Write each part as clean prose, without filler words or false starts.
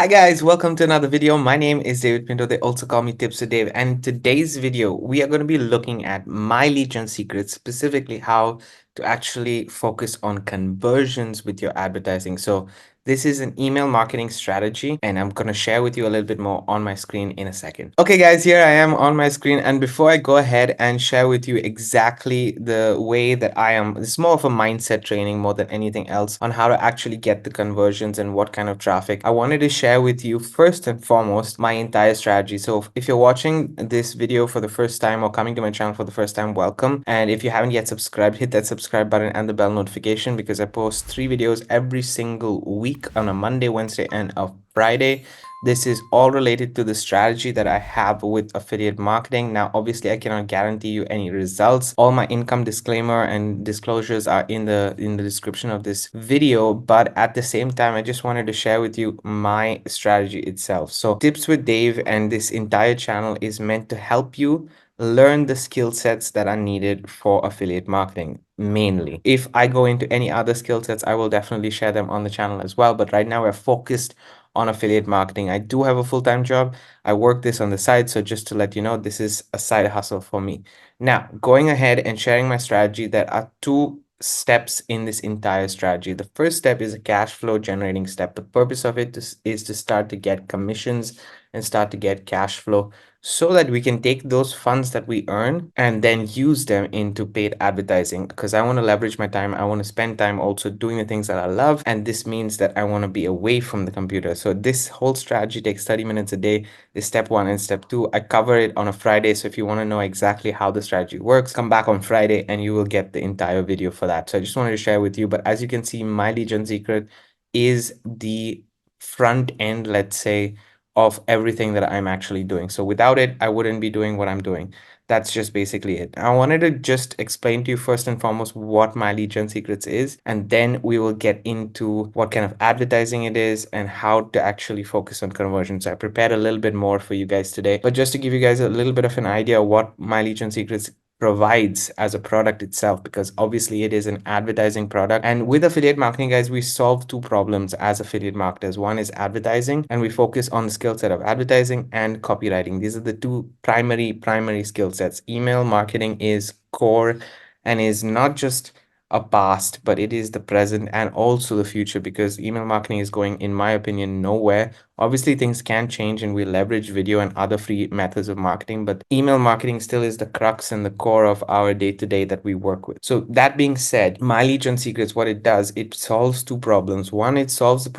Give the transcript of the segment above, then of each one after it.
Hi guys, welcome to another video. My name is David Pinto. They also call me Tips with Dave. And in today's video, we are going to be looking at my lead gen secrets, specifically how to actually focus on conversions with your advertising. So this is an email marketing strategy, and I'm going to share with you a little bit more on my screen in a second. Okay, guys, here I am on my screen. And before I go ahead and share with you exactly the way that I am, it's more of a mindset training more than anything else on how to actually get the conversions and what kind of traffic. I wanted to share with you first and foremost my entire strategy. So if you're watching this video for the first time or coming to my channel for the first time, welcome. And if you haven't yet subscribed, hit that subscribe button and the bell notification, because I post 3 videos every single week on a Monday, Wednesday, and a Friday. This is all related to the strategy that I have with affiliate marketing. Now, obviously, I cannot guarantee you any results. All my income disclaimer and disclosures are in the description of this video, but at the same time, I just wanted to share with you my strategy itself. So Tips with Dave and this entire channel is meant to help you learn the skill sets that are needed for affiliate marketing mainly. If I go into any other skill sets, I will definitely share them on the channel as well, but right now we're focused on affiliate marketing. I do have a full-time job. I work this on the side, so just to let you know, this is a side hustle for me. Now, going ahead and sharing my strategy, there are two steps in this entire strategy. The first step is a cash flow generating step. The purpose of it is to start to get commissions and start to get cash flow, so that we can take those funds that we earn and then use them into paid advertising, because I want to leverage my time. I want to spend time also doing the things that I love, and this means that I want to be away from the computer. So this whole strategy takes 30 minutes a day. Is step 1 and step 2. I cover it on a Friday, so if you want to know exactly how the strategy works, come back on Friday and you will get the entire video for that. So I just wanted to share with you, but as you can see, my lead gen secret is the front end, let's say, of everything that I'm actually doing. So without it, I wouldn't be doing what I'm doing. That's just basically it. I wanted to just explain to you first and foremost what my lead gen secrets is, and then we will get into what kind of advertising it is and how to actually focus on conversions. I prepared a little bit more for you guys today, but just to give you guys a little bit of an idea of what my lead gen secrets provides as a product itself, because obviously it is an advertising product. And with affiliate marketing, guys, we solve two problems as affiliate marketers. One is advertising, and we focus on the skill set of advertising and copywriting. These are the two primary skill sets. Email marketing is core and is not just a past, but it is the present and also the future, because email marketing is going, in my opinion, nowhere. Obviously, things can change and we leverage video and other free methods of marketing, but email marketing still is the crux and the core of our day-to-day that we work with. So that being said, my lead gen secrets, what it does, it solves two problems. One, it solves the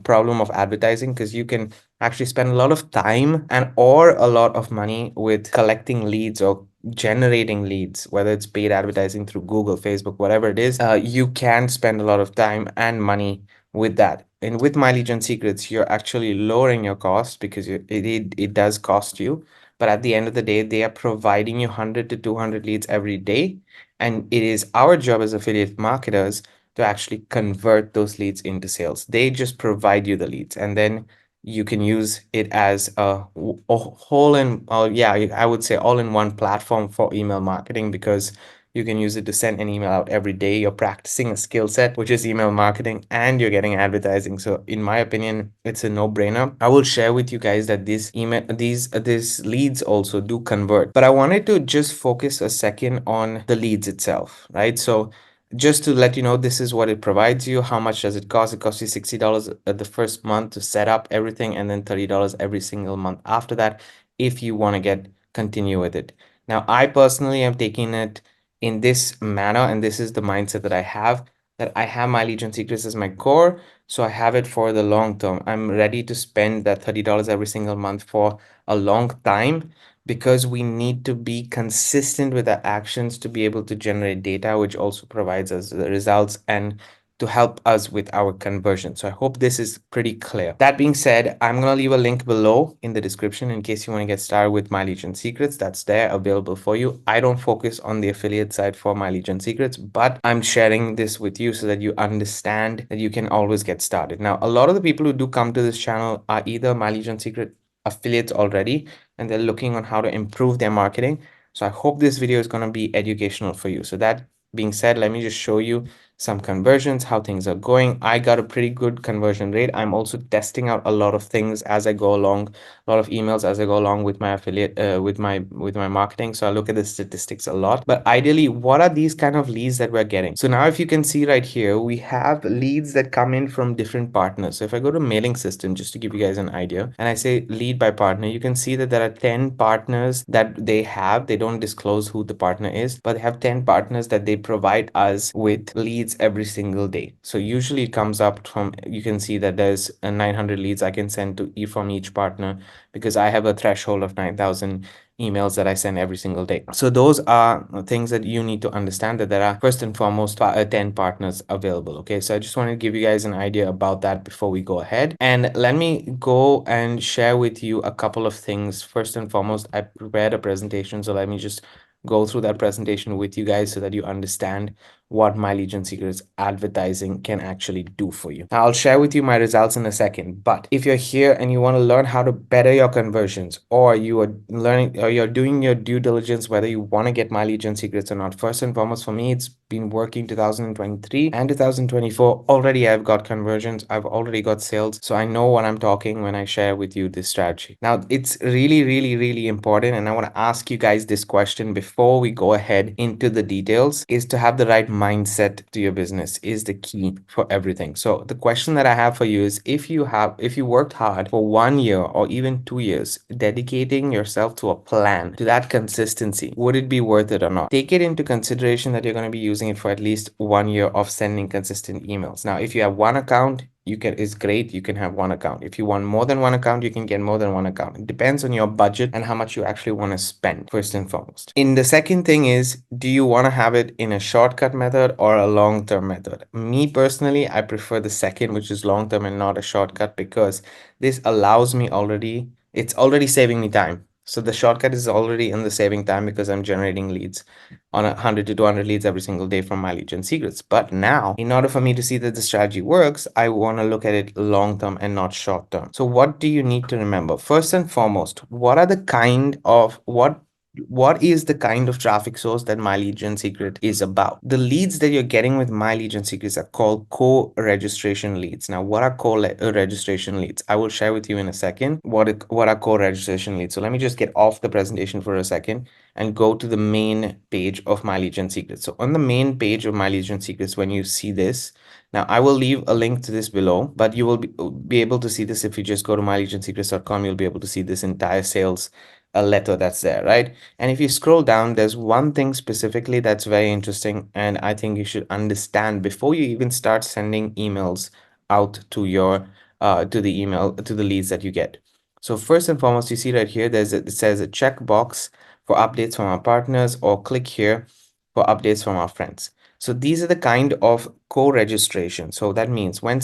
problem of advertising, because you can actually spend a lot of time and or a lot of money with collecting leads or generating leads, whether it's paid advertising through Google, Facebook, whatever it is. You can spend a lot of time and money with that. And with my lead gen secrets, you're actually lowering your cost, because it does cost you. But at the end of the day, they are providing you 100 to 200 leads every day. And it is our job as affiliate marketers to actually convert those leads into sales. They just provide you the leads, and then you can use it as a whole in, yeah, I would say all in one platform for email marketing, because you can use it to send an email out every day. You're practicing a skill set, which is email marketing, and you're getting advertising. So in my opinion, it's a no-brainer. I will share with you guys that these leads also do convert, but I wanted to just focus a second on the leads itself, right? So just to let you know, this is what it provides you. How much does it cost? It costs you $60 at the first month to set up everything, and then $30 every single month after that, if you want to continue with it. Now, I personally am taking it in this manner, and this is the mindset that I have my lead gen secrets as my core. So I have it for the long term. I'm ready to spend that $30 every single month for a long time, because we need to be consistent with our actions to be able to generate data, which also provides us the results and to help us with our conversion. So I hope this is pretty clear. That being said, I'm going to leave a link below in the description in case you want to get started with my lead gen secrets. That's there available for you. I don't focus on the affiliate side for my lead gen secrets, but I'm sharing this with you so that you understand that you can always get started. Now, a lot of the people who do come to this channel are either my lead gen secret affiliates already, and they're looking on how to improve their marketing. So I hope this video is going to be educational for you. So that being said, let me just show you some conversions, how things are going. I got a pretty good conversion rate. I'm also testing out a lot of things as I go along, a lot of emails as I go along with my affiliate, with my marketing. So I look at the statistics a lot. But ideally, what are these kind of leads that we're getting? So now if you can see right here, we have leads that come in from different partners. So if I go to mailing system, just to give you guys an idea, and I say lead by partner, you can see that there are 10 partners that they have. They don't disclose who the partner is, but they have 10 partners that they provide us with leads every single day. So usually it comes up from, you can see that there's 900 leads I can send to from each partner, because I have a threshold of 9,000 emails that I send every single day. So those are things that you need to understand, that there are first and foremost 10 partners available. Okay, so I just want to give you guys an idea about that before we go ahead. And let me go and share with you a couple of things. First and foremost, I prepared a presentation, so let me just go through that presentation with you guys so that you understand what My Legion Secrets advertising can actually do for you. Now, I'll share with you my results in a second, but if you're here and you want to learn how to better your conversions, or you are learning, or you're doing your due diligence whether you want to get My Legion Secrets or not, first and foremost, for me, it's been working 2023 and 2024. Already I've got conversions, I've already got sales, so I know what I'm talking when I share with you this strategy. Now, it's really, really, really important, and I want to ask you guys this question before we go ahead into the details, is to have the right mindset to your business is the key for everything. So the question that I have for you is, if you worked hard for 1 year or even 2 years, dedicating yourself to a plan, to that consistency, would it be worth it or not? Take it into consideration that you're going to be using it for at least 1 year of sending consistent emails. Now, if you have one account, it's great, you can have one account. If you want more than one account, you can get more than one account. It depends on your budget and how much you actually want to spend, first and foremost. In the second thing is, do you want to have it in a shortcut method or a long-term method? Me personally, I prefer the second, which is long-term and not a shortcut, because this allows me it's already saving me time. So the shortcut is already in the saving time, because I'm generating leads on 100 to 200 leads every single day from My Legion Secrets. But now, in order for me to see that the strategy works, I want to look at it long term and not short term. So what do you need to remember? First and foremost, what is the kind of traffic source that My Legion Secret is about? The leads that you're getting with My Legion Secrets are called co-registration leads. Now, what are co-registration leads? I will share with you in a second what are co-registration leads. So let me just get off the presentation for a second and go to the main page of My Legion Secrets. So on the main page of My Legion Secrets, when you see this, now I will leave a link to this below, but you will be able to see this if you just go to mylegionsecrets.com. You'll be able to see this entire sales letter that's there, right? And if you scroll down, there's one thing specifically that's very interesting, and I think you should understand before you even start sending emails out to your to the leads that you get. So first and foremost, you see right here, it says a checkbox for updates from our partners, or click here for updates from our friends. So these are the kind of co-registration. So that means when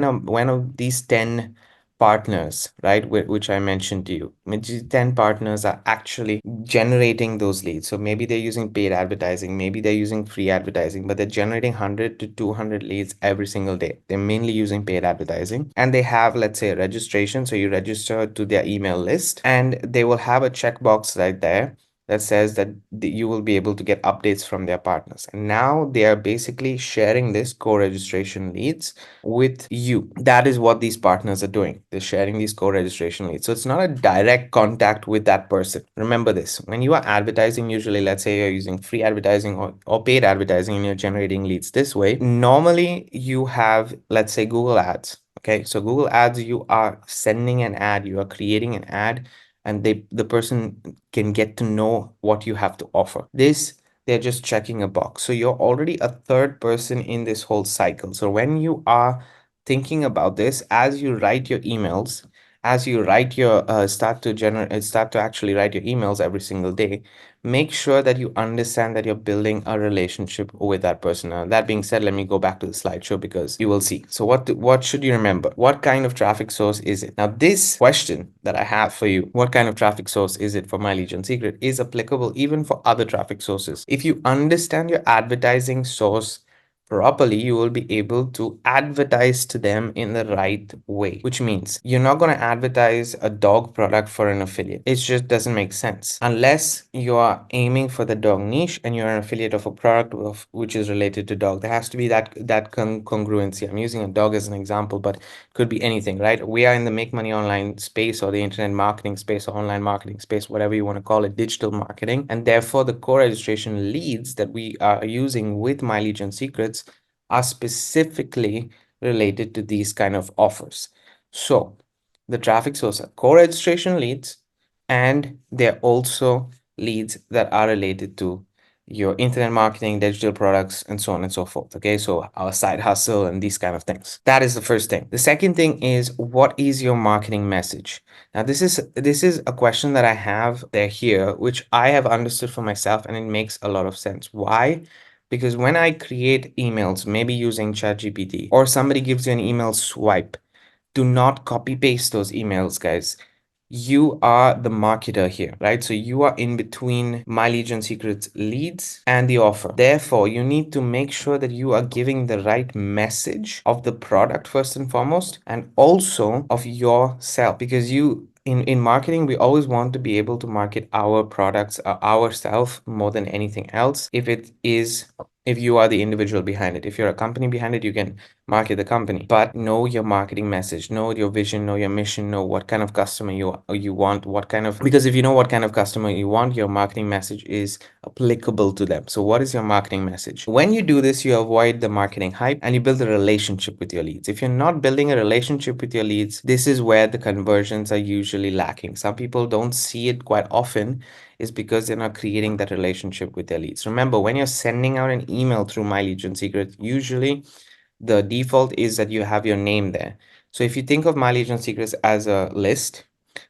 of these 10 partners, right, which I mentioned to you, these 10 partners are actually generating those leads. So maybe they're using paid advertising, maybe they're using free advertising, but they're generating 100 to 200 leads every single day. They're mainly using paid advertising, and they have, let's say, a registration. So you register to their email list, and they will have a checkbox right there that says that you will be able to get updates from their partners. And now they are basically sharing this co-registration leads with you. That is what these partners are doing. They're sharing these co-registration leads. So it's not a direct contact with that person. Remember this, when you are advertising, usually, let's say you're using free advertising or paid advertising, and you're generating leads this way, normally you have, let's say, Google Ads. Okay, so Google Ads, you are sending an ad, you are creating an ad, and the person can get to know what you have to offer. They're just checking a box. So you're already a third person in this whole cycle. So when you are thinking about this, as you write your emails, as you write your start to actually write your emails every single day, make sure that you understand that you're building a relationship with that person. Now, that being said, let me go back to the slideshow, because you will see. So what should you remember? What kind of traffic source is it? Now, this question that I have for you, what kind of traffic source is it for My Legion Secret, is applicable even for other traffic sources. If you understand your advertising source properly, you will be able to advertise to them in the right way, which means you're not going to advertise a dog product for an affiliate. It just doesn't make sense unless you are aiming for the dog niche and you're an affiliate of a product which is related to dog. There has to be that congruency. I'm using a dog as an example, but it could be anything, right? We are in the make money online space or the internet marketing space or online marketing space, whatever you want to call it, digital marketing. And therefore, the core registration leads that we are using with My Legion Secrets are specifically related to these kind of offers. So the traffic source are core registration leads, and they're also leads that are related to your internet marketing, digital products, and so on and so forth. Okay, so our side hustle and these kind of things. That is the first thing. The second thing is, what is your marketing message? Now, this is a question that I have there here, which I have understood for myself, and it makes a lot of sense. Why? Because when I create emails, maybe using ChatGPT, or somebody gives you an email swipe, do not copy paste those emails, guys. You are the marketer here, right? So you are in between My Legion Secrets leads and the offer. Therefore, you need to make sure that you are giving the right message of the product first and foremost, and also of yourself, because in marketing, we always want to be able to market our products, ourselves more than anything else. If you are the individual behind it, if you're a company behind it, you can market the company, but know your marketing message, know your vision, know your mission, know what kind of customer you want, because if you know what kind of customer you want, your marketing message is applicable to them. So what is your marketing message? When you do this, you avoid the marketing hype and you build a relationship with your leads. If you're not building a relationship with your leads, this is where the conversions are usually lacking. Some people don't see it quite often, is because they're not creating that relationship with their leads. Remember, when you're sending out an email through My Legion Secret, usually the default is that you have your name there. So if you think of My Legion Secrets as a list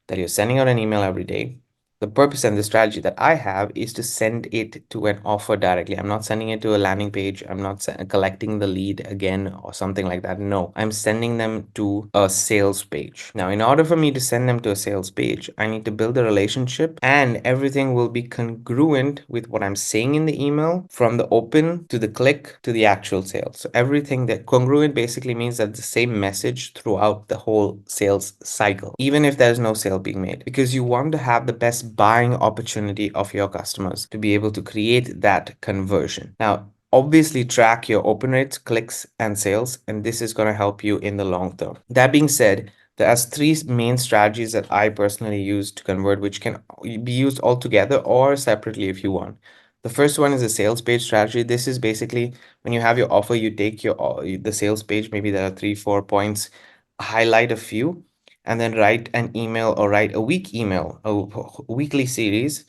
that you're sending out an email every day, the purpose and the strategy that I have is to send it to an offer directly. I'm not sending it to a landing page. I'm not collecting the lead again or something like that. No, I'm sending them to a sales page. Now, in order for me to send them to a sales page, I need to build a relationship, and everything will be congruent with what I'm saying in the email, from the open to the click to the actual sale. So everything that congruent basically means that the same message throughout the whole sales cycle, even if there's no sale being made, because you want to have the best buying opportunity of your customers to be able to create that conversion. Now, obviously track your open rates, clicks, and sales, and this is going to help you in the long term. That being said, there's three main strategies that I personally use to convert, which can be used all together or separately if you want. The first one is a sales page strategy. This is basically when you have your offer, you take the sales page, maybe there are 3-4 points, highlight a few, and then write an email or write a weekly series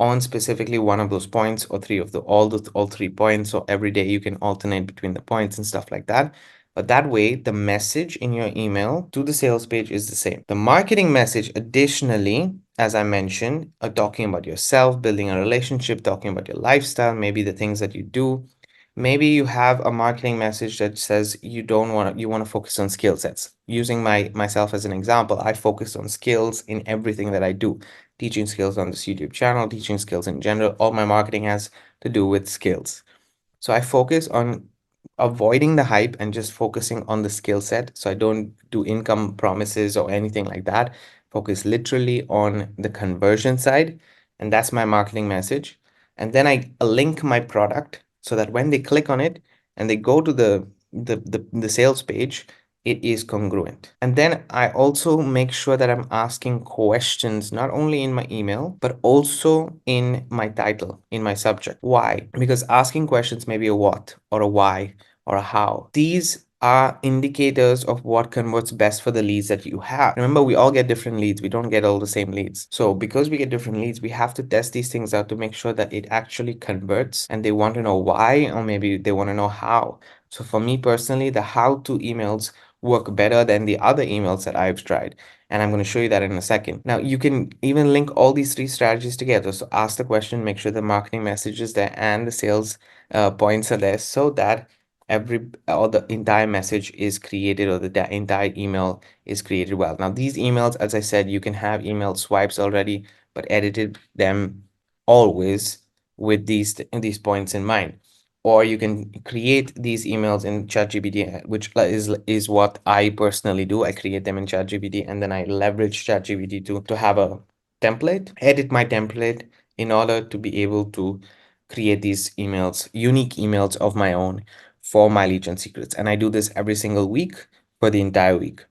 on specifically one of those points, or three of all 3 points. So every day you can alternate between the points and stuff like that. But that way, the message in your email to the sales page is the same. The marketing message, additionally, as I mentioned, are talking about yourself, building a relationship, talking about your lifestyle, maybe the things that you do. Maybe you have a marketing message that says you want to focus on skill sets. Using myself as an example, I focus on skills in everything that I do. Teaching skills on this YouTube channel, teaching skills in general. All my marketing has to do with skills. So I focus on avoiding the hype and just focusing on the skill set. So I don't do income promises or anything like that. Focus literally on the conversion side. And that's my marketing message. And then I link my product so that when they click on it and they go to the sales page, it is congruent. And then I also make sure that I'm asking questions, not only in my email, but also in my title, in my subject. Why? Because asking questions, maybe a what or a why or a how, these are indicators of what converts best for the leads that you have. Remember, we all get different leads. We don't get all the same leads. So because we get different leads, we have to test these things out to make sure that it actually converts, and they want to know why, or maybe they want to know how. So for me personally, the how-to emails work better than the other emails that I've tried. And I'm going to show you that in a second. Now, you can even link all these three strategies together. So ask the question, make sure the marketing message is there and the sales points are there, so that the entire message is created, or the entire email is created well. Now, these emails, as I said, you can have email swipes already, but edited them always with these points in mind. or you can create these emails in ChatGPT, which is what I personally do. I create them in ChatGPT, and then I leverage ChatGPT to have a template, edit my template in order to be able to create these emails, unique emails of my own for my Legion secrets. And I do this every single week for the entire week.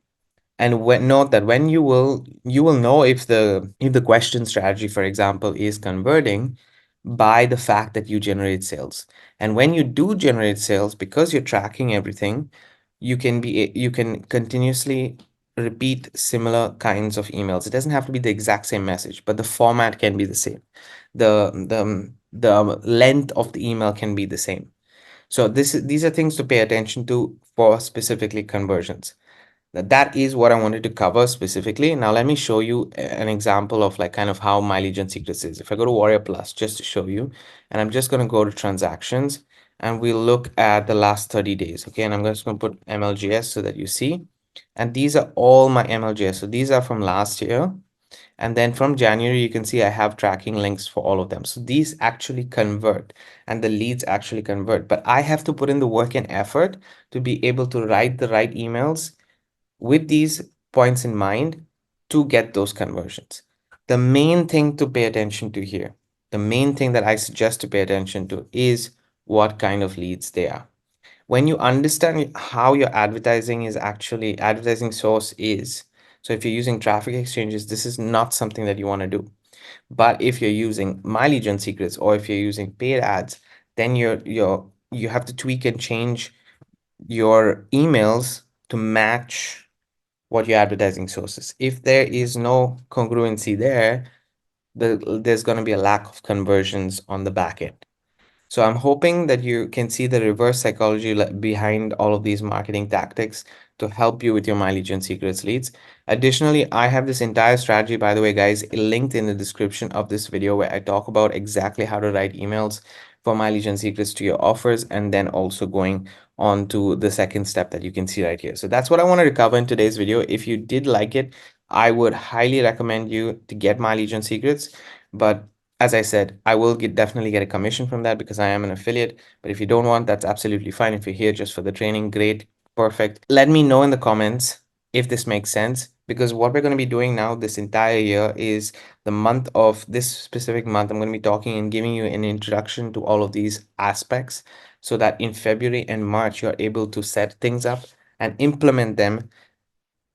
And note that when you will know if the question strategy, for example, is converting by the fact that you generate sales. And when you do generate sales, because you're tracking everything, you can continuously repeat similar kinds of emails. It doesn't have to be the exact same message, but the format can be the same. The length of the email can be the same. So these are things to pay attention to for specifically conversions. That is what I wanted to cover specifically. Now let me show you an example of like kind of how my Legion Secrets is. If I go to Warrior Plus just to show you, and I'm just going to go to transactions, and we'll look at the last 30 days. Okay, and I'm just going to put MLGS so that you see. And these are all my MLGS. So these are from last year. And then from January, you can see I have tracking links for all of them. So these actually convert, and the leads actually convert. But I have to put in the work and effort to be able to write the right emails with these points in mind to get those conversions. The main thing to pay attention to here, the main thing that I suggest to pay attention to is what kind of leads they are. When you understand how your advertising source is, so if you're using traffic exchanges, this is not something that you want to do. But if you're using My Legion Secrets, or if you're using paid ads, then you have to tweak and change your emails to match what your advertising source is. If there is no congruency there, there's going to be a lack of conversions on the back end. So I'm hoping that you can see the reverse psychology behind all of these marketing tactics to help you with your My Legion Secrets leads. Additionally, I have this entire strategy, by the way, guys, linked in the description of this video, where I talk about exactly how to write emails for My Legion Secrets to your offers, and then also going on to the second step that you can see right here. So that's what I wanted to cover in today's video. If you did like it, I would highly recommend you to get My Legion Secrets. But as I said, I will definitely get a commission from that because I am an affiliate. But if you don't want, that's absolutely fine. If you're here just for the training, great, perfect. Let me know in the comments if this makes sense, because what we're going to be doing now this entire year is the month of this specific month. I'm going to be talking and giving you an introduction to all of these aspects, so that in February and March, you're able to set things up and implement them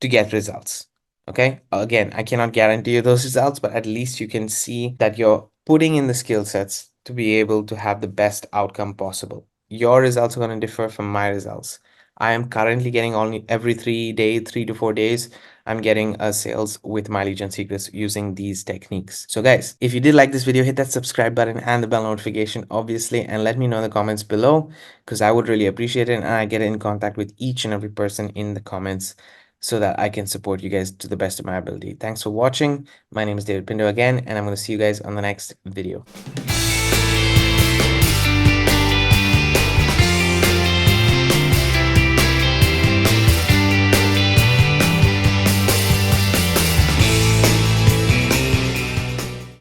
to get results. Okay, again, I cannot guarantee you those results, but at least you can see that you're putting in the skill sets to be able to have the best outcome possible. Your results are going to differ from my results. I am currently getting only every 3 to 4 days, I'm getting a sales with My Legion Secrets using these techniques. So guys, if you did like this video, hit that subscribe button and the bell notification, obviously, and let me know in the comments below, because I would really appreciate it, and I get in contact with each and every person in the comments so that I can support you guys to the best of my ability. Thanks for watching. My name is David Pindo again, and I'm going to see you guys on the next video.